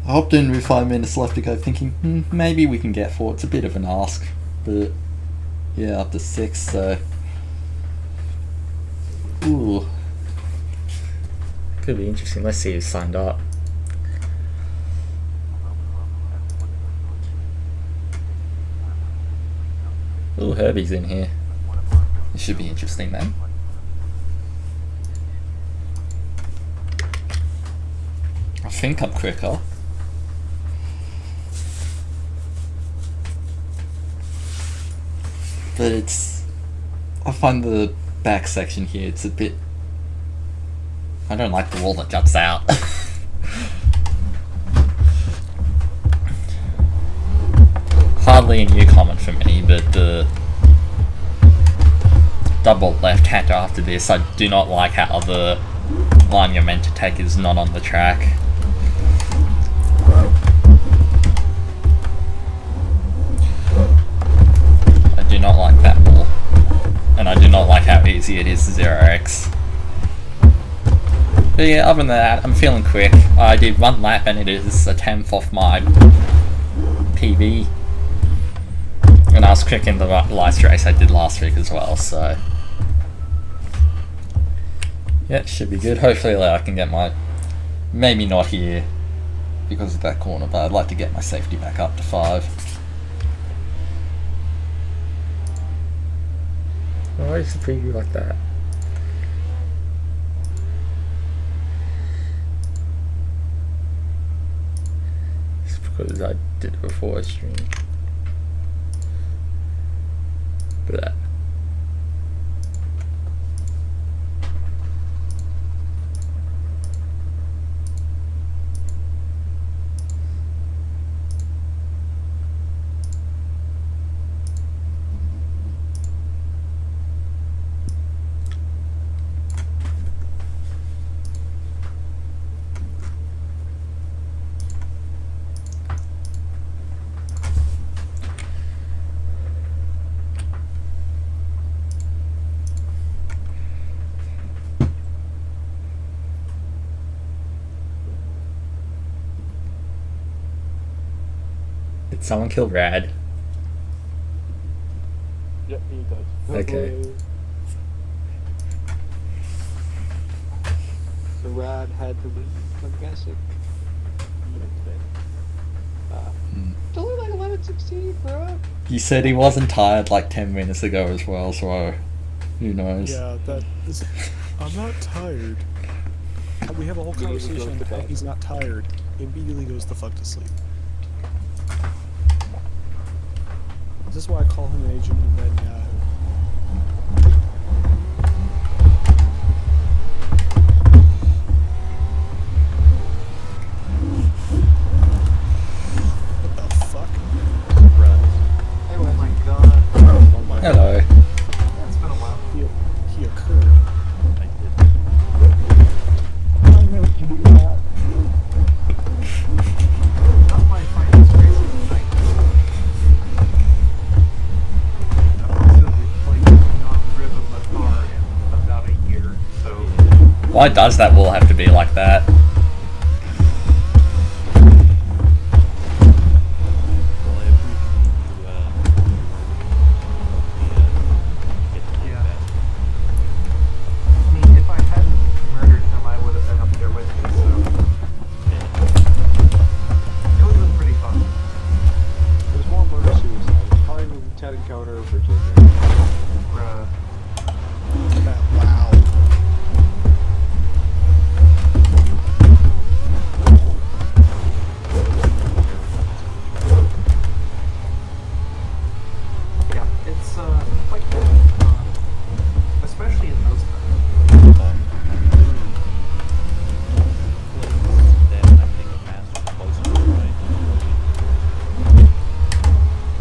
I hopped in with 5 minutes left to go, thinking maybe we can get 4. It's a bit of an ask, but yeah, up to 6. So ooh, Could be interesting. Let's see who's signed up. Ooh, Herbie's in here. it should be interesting then. I think I'm quicker. But I find the back section here, it's a bit... I don't like the wall that juts out. Hardly a new comment for me, but the double left-hander after this, I do not like how the line you're meant to take is not on the track. I do not like that wall, and I do not like how easy it is to 0x. But yeah, other than that, I'm feeling quick. I did 1 lap and it is a 10th off my PB. And I was quick in the Lite race I did last week as well, so... yeah, it should be good. Hopefully I can get my... maybe not here because of that corner, but I'd like to get my safety back up to 5. Why is the preview like that? It's because I did it before I streamed. But did someone kill Rad? Yep, he does. Okay. So Rad had to lose, I'm guessing. It's only like 11:16, bro. He said he wasn't tired like 10 minutes ago as well, so who knows. Yeah, that is. I'm not tired. We have a whole Immediately conversation goes to how bed. he's not tired. Immediately goes the fuck to sleep. This is why I call him an agent and then what the fuck? Oh my god. Oh my Hello. It's been a while. He occurred. I'm gonna do that. Not my finest race of the night. I've recently not driven the car in about a year, so Why does that wall have to be like that? yeah. I mean, if I hadn't murdered him, I would have been up there with you, so it would have been pretty fun. There's more murder suicide. Probably Ted Encounter, Virginia. Bruh. Wow. Yeah, it's quite good, especially in those times.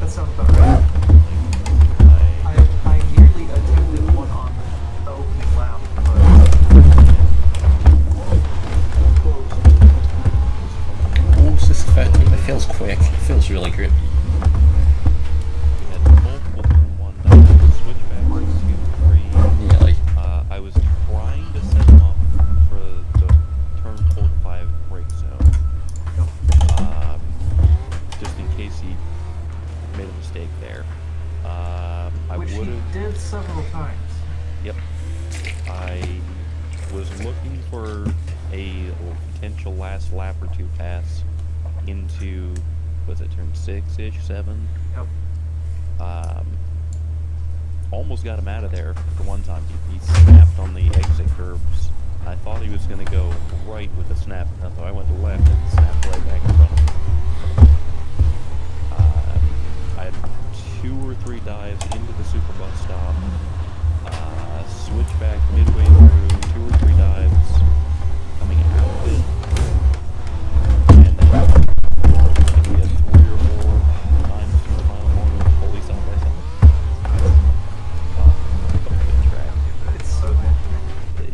That sounds about right. I nearly attempted one on the opening lap, but close. Oh, it's just 13. It feels quick. It feels really grippy. Nearly. I was trying to set them up for the turn hold 5 break zone. potential last lap or two pass into, was it turn 6-ish, 7? Yep. Almost got him out of there for one time. He snapped on the exit curbs. I thought he was going to go right with the snap, so I went to left and snapped right back in front of him. I had 2 or 3 dives into the super bus stop, switch back midway through, 2 or 3 dives coming out of it, and then maybe had 3 or 4 times through the final corner fully side by side. Good track. It's so good.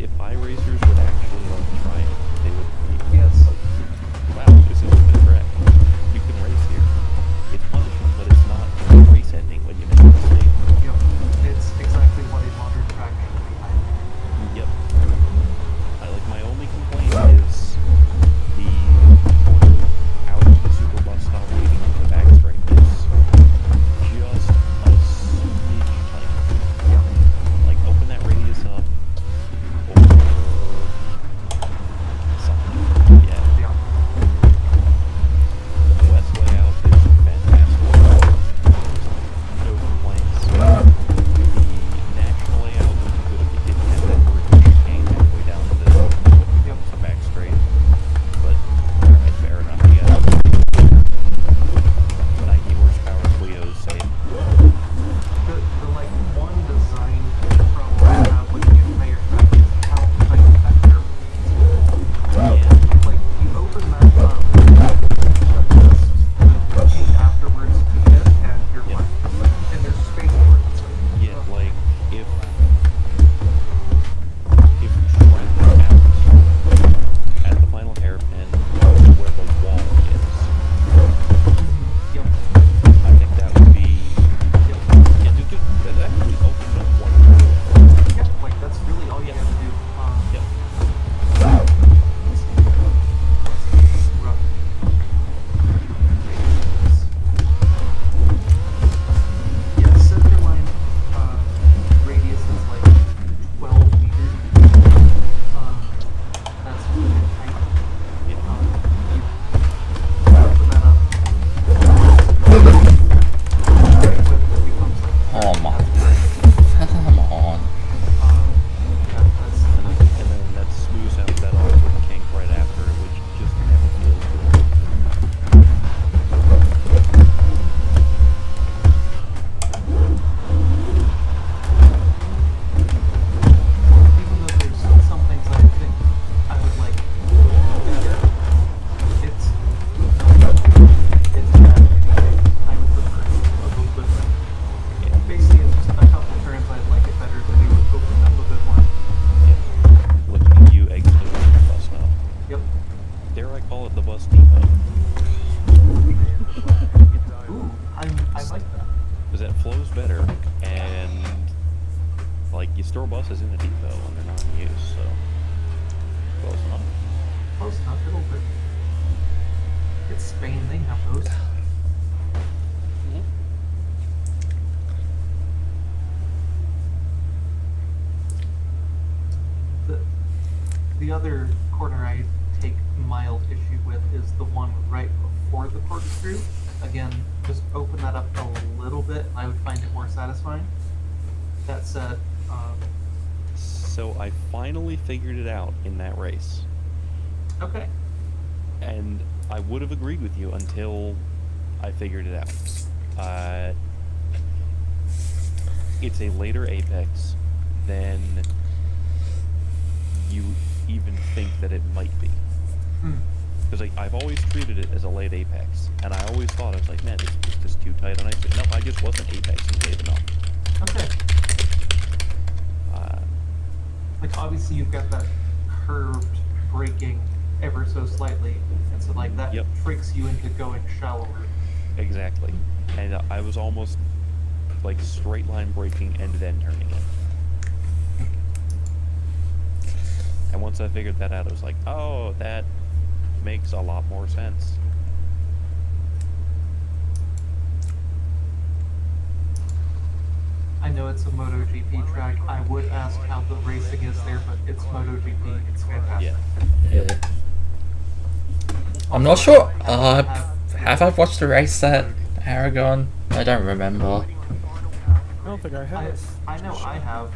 If iRacers would actually try it, they would be Yes. like, wow, this is a good track. You can race here. It's punishing, but it's not race ending when you make a mistake. Yep. It's exactly what a modern track should be like. Yep. My only complaint is the corner out of the super bus stop leading into the back straight is just a smidge tight. Like, open that radius up, or something. Yeah. Yeah. The west layout is fantastic. No complaints. The national layout would be good if you didn't have that vertical chicane halfway down the back straight. But, alright, fair enough. You got 90 horsepower Clio's saying, The like one design problem I have with the entire track is how tight that curve is. yeah, Like you open that up, just the chicane afterwards to it, and you're Yep. fine. And there's space for it. So, yeah, like, if you track out at the final hairpin where the wall is, yep. I think that would be, yeah, that actually opens up one door. Yeah, like that's really all you have to do. Yep. Rough. Yeah, center line radius is like 12 meters. That's really tight. You open that up. It becomes like Oh my. that's great. Come on. Yeah, that's And then that smooths out that awkward kink right after it, which just never feels good. even though there's some things I think I would like better, it's bad anyway. I would prefer it a little bit better. Basically, it's just a couple turns I'd like it better if they would open up a bit more. Yeah. Looking at you exiting the bus stop. Yep. Dare I call it the bus depot? Ooh, I like that. Because that flows better, and like you store buses in a depot when they're not in use, so close enough. Close enough, it'll work. It's Spain, they have those. The other corner I take mild issue with is the one right before the corkscrew. Again, just open that up a little bit, and I would find it more satisfying. That said, So I finally figured it out in that race, okay. and I would have agreed with you until I figured it out. It's a later apex than you even think that it might be. Because I've always treated it as a late apex, and I always thought, I was like, man, this is just too tight on exit. No, I just wasn't apexing late enough. Okay. Like, obviously you've got that curved braking ever so slightly, and so, like, that Yep. tricks you into going shallower. Exactly. And I was almost like straight line braking and then turning it. And once I figured that out, I was like, oh, that makes a lot more sense. I know it's a MotoGP track. I would ask how the racing is there, but it's MotoGP. It's fantastic. Yeah. Yeah. I'm not sure. Have I watched the race at Aragon? I don't remember. I don't think I have. I know I have.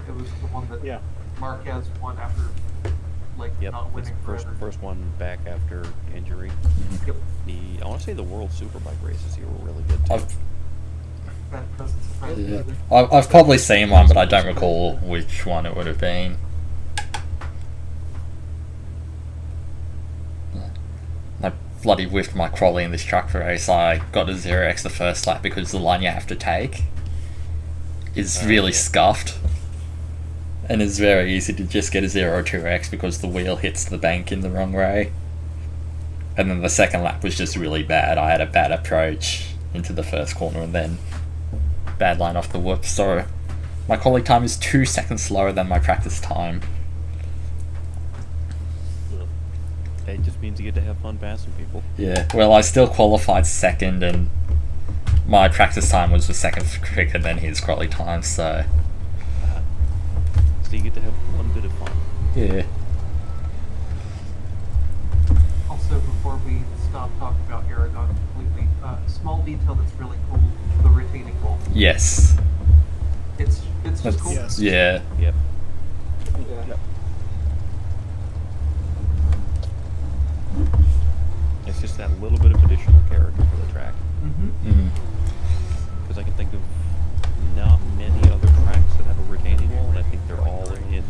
It was the one that Yeah. Marquez won after, like, Yep, not it's winning the forever. first one back after injury. Yep. I want to say the World Superbike races here were really good too. That doesn't surprise me Yeah. either. I've probably seen one, but I don't recall which one it would have been. I bloody whiffed my quali in this truck race. I got a 0x the first lap because the line you have to take is really yeah. scuffed. And it's very easy to just get a 0-2x because the wheel hits the bank in the wrong way. And then the second lap was just really bad. I had a bad approach into the first corner and then bad line off the whoop. So my quali time is 2 seconds slower than my practice time. It just means you get to have fun passing people. Yeah, well, I still qualified second, and my practice time was the second quicker than his quali time, so So you get to have one bit of fun. yeah. Also, before we stop talking about Aragon completely, small detail that's really cool: the retaining wall. Yes. It's just That's, cool. Yes. yeah. Yep. Yeah. It's just that little bit of additional character for the track. Mm-hmm. Mm. Because I can think of not many other tracks that have a retaining wall, and I think they're all in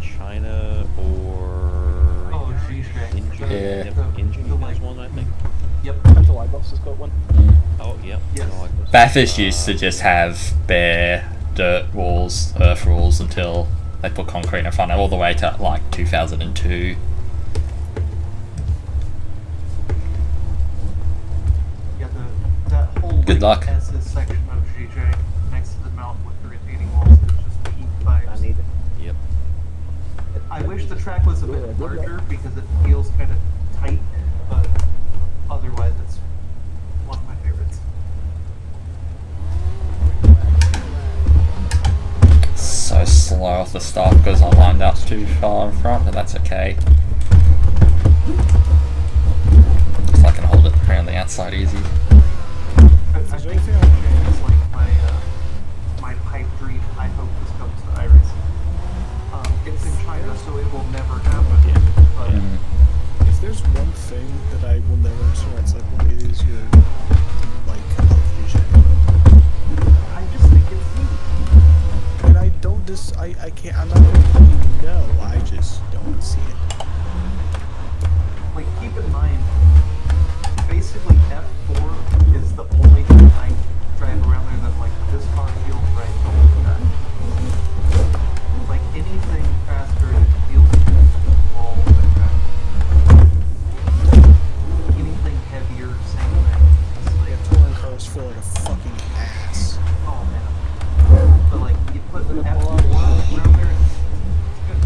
China or Oh, Zizek. Injing. Yeah. Yep, The- Injing the, has like- one, I think. Yep. Until Lightbox has got one. Oh, yep. Yes. No, I guess. Bathurst used to just have bare dirt walls, earth walls, until they put concrete in front, all the way to like 2002. Yeah, that whole Good luck. SS section of Zizek next to the mountain with the retaining walls is just peak vibes. I need it. Yep. I wish the track was a bit larger because it feels kind of tight, but otherwise it's one of my favorites. So slow off the start because I lined up too far in front, but that's okay. So I can hold it around the outside easy. I Is there think anything I can change? it's like my pipe dream. I hope this comes to iRacing. It's in China, so it will never happen. Yeah. But Mm. If there's one thing that I will never understand, it's like when it is your like vision. I just think it's neat. And I don't I can't, I'm not gonna tell you no, I just don't see it. Like, keep in mind, basically F4 is the only thing I drive around there that, like, this car feels right the whole time. Like, anything faster, it feels good all the time. Anything heavier, same thing. It's like, Yeah, touring cars feel like a fucking ass. oh man. But, like, you put an F4 around there, it's good.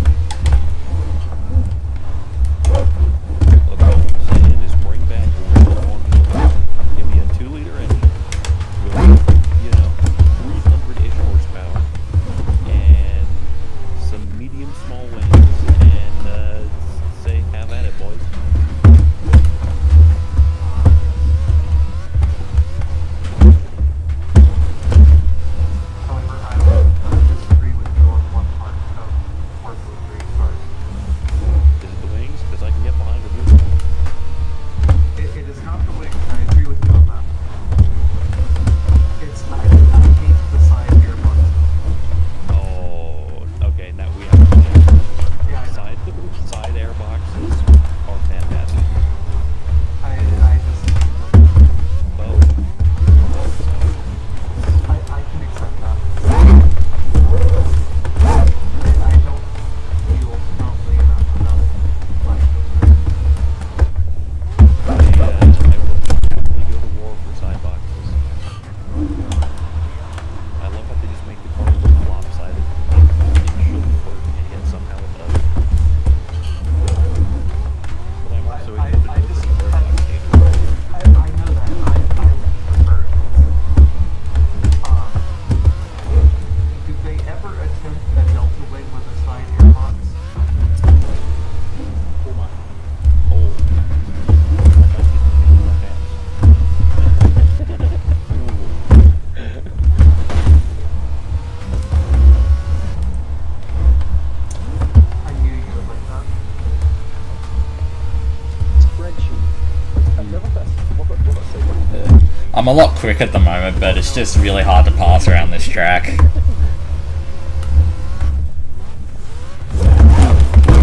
I'm a lot quicker at the moment, but it's just really hard to pass around this track.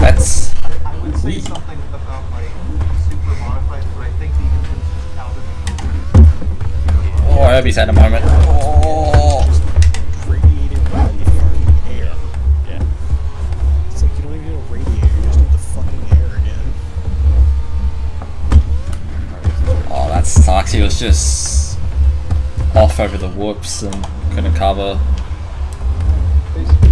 That's... I would say something about like super modified, but I think the engine's just out of the Oh, Herbie's had a moment. Oh. Radiated by the air. Yeah. It's like you don't even need a radiator, you just need the fucking air again. Oh, that sucks. He was just off over the whoops and couldn't cover. Basically,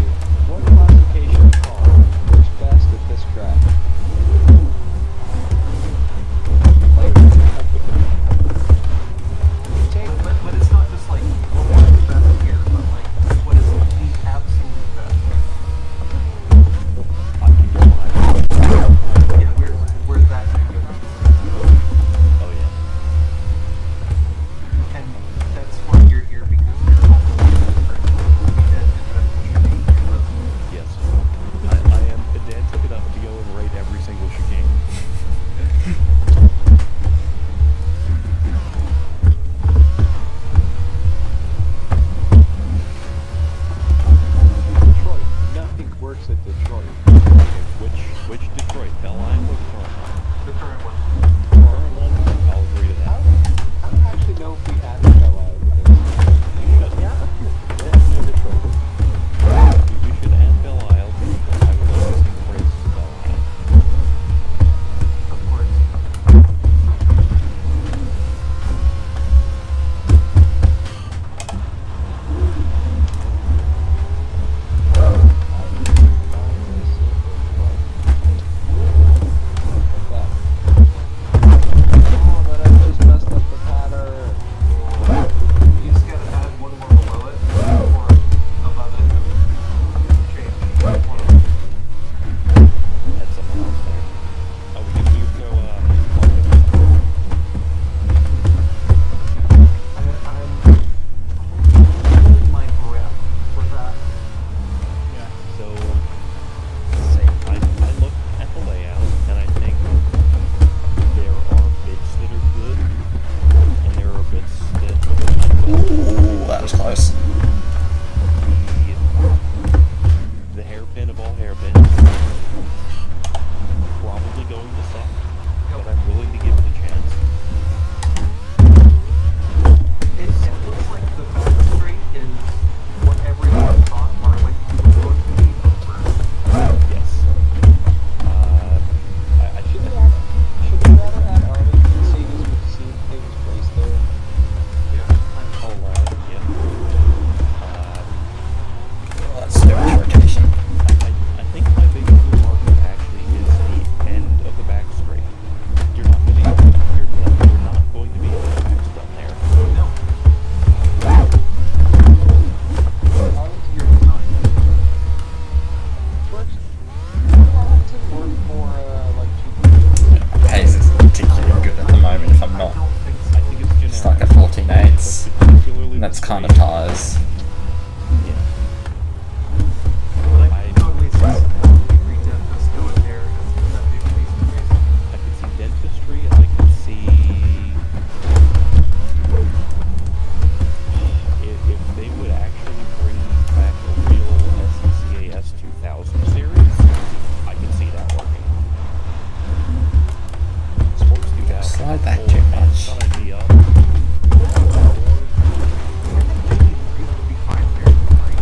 what classification car works best at this track? Like, take but it's not just like what was the best here, but like what is the absolute best. Yeah, where's that gonna go? Oh yeah. And that's why you're here because you're also Yes. I am pedantic enough to go and rate every single chicane. Detroit. Nothing works at Detroit. Which Detroit? Belle Isle or Toronto? the current one. Current one? I'll agree to I that. don't actually know if we have a Belle Isle with this. Yeah, Detroit. We should add Belle Isle because I would like to sing praises to Belle Isle. Of course. Oh, but I just messed up the pattern. You just gotta add one more below it or above it. Change one of them. Add something else there. Oh, we could go, I'm holding my breath for that. Yeah. so, I look at the layout and I think there are bits that are good and there are bits that are not good. Ooh, that was close. The hairpin of all hairpins probably going to suck, but I'm willing to give it a chance. It looks like the back straight is what everyone thought or like you were going to be over. Yes. I Should should we rather add Arlington seeing as we've seen things placed there? Yeah. all right. Yeah. Oh, that's so much rotation. I think my biggest remark actually is the end of the back straight. You're not going to be able to max from there. No. Arlington Your design. works. Arlington work more like GTEs. Pace is particularly good at the moment if I'm I not don't think so. I think it's generic. stuck at 14.8s. But particularly And that's the kind of straight- tires. Yeah. But I can totally see some degree dentist going there as that big piece of space. I could see dentistry. I could see if they would actually bring back a real SCCA S2000 series. I could see that working. Sports do that. Slide that Or too man, much. sign me up. I think GT3 would be fine there. Like,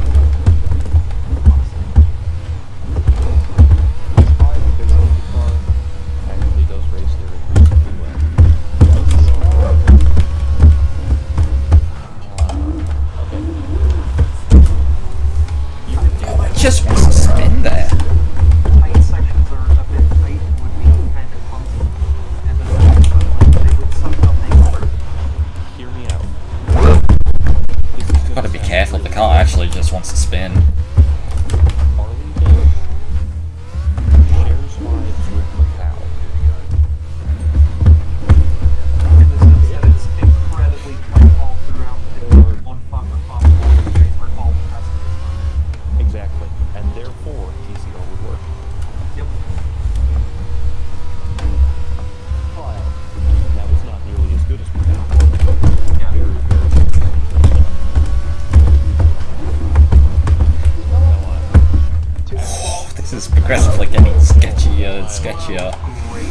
honestly. It's high because IndyCar Actually does race there reasonably well. Oh, it just wants to spin there. Tight sections are a bit tight and would be kind of clumsy. And then like, they would somehow make it. Hear me out. Gotta be careful, the car actually just wants to spin. Arlington shares vibes with Macau. In the sense that it's incredibly tight all throughout. It's one fuck or pop straight for all the passengers. Exactly. And therefore, TCR would work. Yep. file. Now, it's not nearly as good as Macau. Yeah. Very, progressively getting sketchier and sketchier. Great.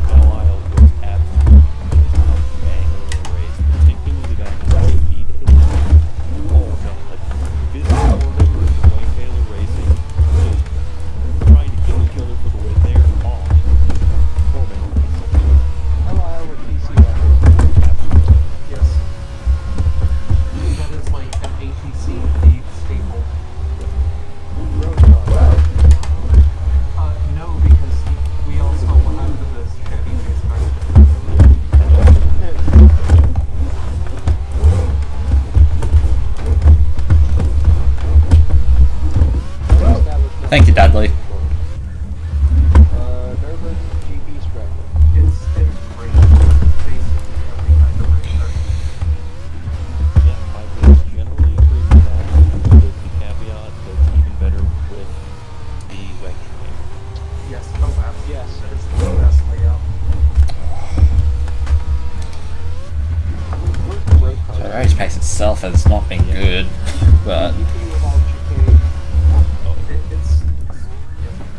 Carlisle was absolutely just a bang of a race, particularly back in the GT days. Oh no, like this Corvette versus Wayne Taylor Racing, just trying to kill each other for the win there. Oh, Corvette racing. Carlisle with PCR. Absolutely. Yes. That is like an ATC Dave staple. Road car. No, because we all saw what happened to this Chevy race car. Thank you, Dudley. Nervous GP Striker. It's great. Basically every kind of race car. Yeah, I would generally agree with that, with the caveat that's even better with the wagon train. Yes, oh absolutely. Yes. That is the best layout. Where's the road car? The race pace itself has not been good, but GP without chicane. It's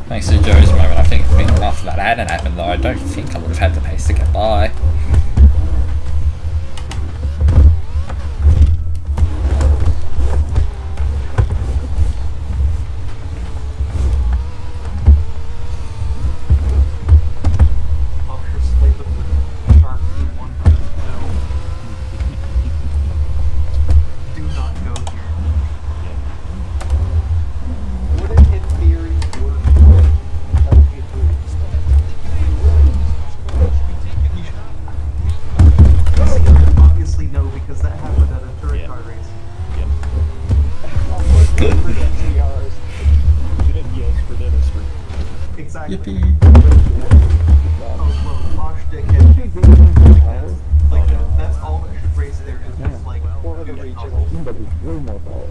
thanks to Joe's moment, I think if been after that hadn't happened though, I don't think I would have had the pace to get by. obviously with the sharp E1 no. Do not go here. Would it in theory work with LP3? See, obviously no, because that happened at a turret Yeah. car race. Yep. For GTRs. Good yes for dentistry. Exactly. Yippee! Oh, well, Bosch Dick and that's, like, that's all that should race there is just like Or the two regional. tunnels.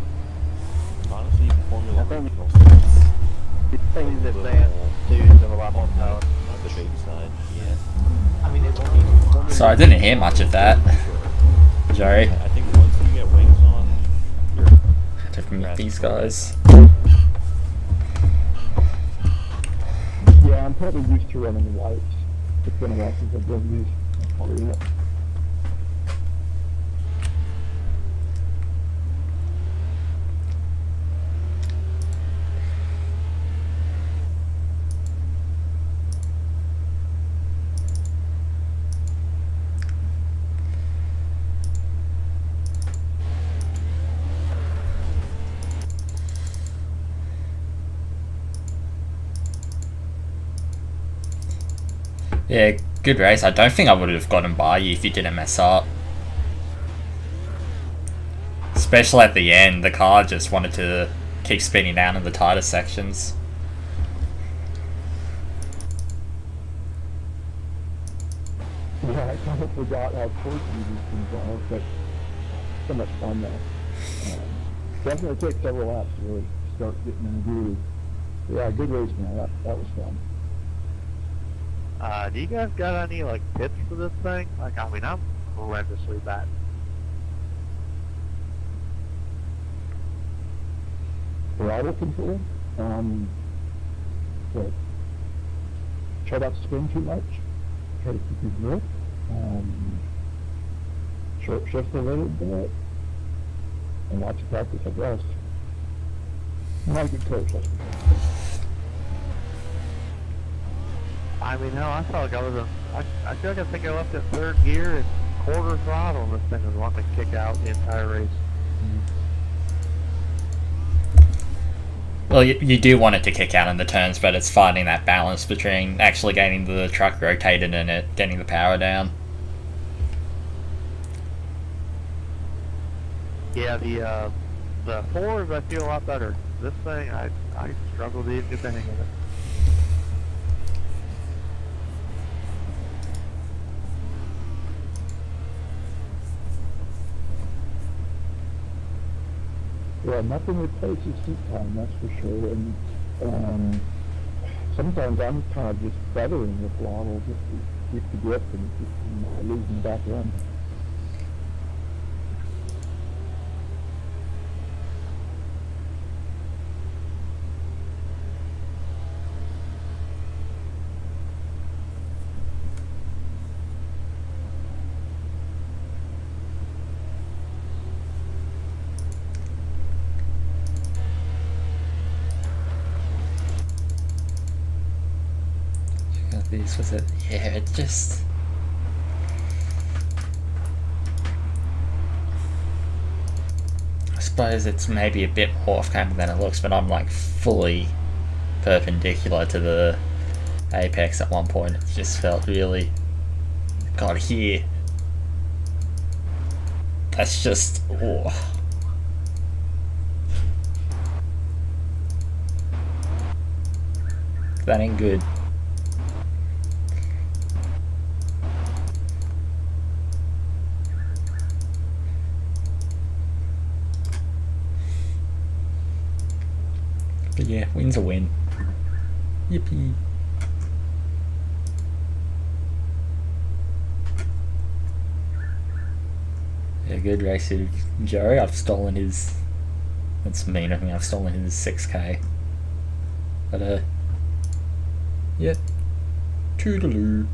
Honestly, Formula think- Regional starts Things a that little they have a lot more power. on the big side. Yeah. I mean, it won't even So I didn't hear much of that, Joey. I think once you get wings on, you're Different with these guys. Yeah, I'm probably used to running lights. It's been a while since I've done these. Probably not. Yeah, good race. I don't think I would have gotten by you if you didn't mess up. Especially at the end, the car just wanted to keep spinning down in the tighter sections. Yeah, I kind of forgot how quirky these things are, but so much fun though. Definitely take several laps to really start getting in the groove. Yeah, good race, man. That was fun. Do you guys got any like tips for this thing? Like, I mean, I'm horrendously bad. Throttle control. But try not to spin too much. Try to keep your grip. Short shift a little bit. And lots of practice, I guess. Not a good coach, that's for sure. I mean, hell, I felt like I was I feel like I think I left it third gear and quarter throttle, and this thing was wanting to kick out the entire race. Well, you do want it to kick out in the turns, but it's finding that balance between actually getting the truck rotated and it getting the power down. Yeah, the fours I feel a lot better. This thing, I struggle to even get the hang of it. Yeah, nothing replaces seat time, that's for sure. And sometimes I'm kind of just feathering the throttle just to keep the grip and keep from losing the back end. issues with it. Yeah, it just... I suppose it's maybe a bit more off-camber than it looks, but I'm like fully perpendicular to the apex at one point. It just felt really... God, here... That's just... Oh. That ain't good. But yeah, win's a win. Yippee. Yeah, good race of Joey. I've stolen his... That's mean of me. I've stolen his 6k. But, yep. Toodaloo.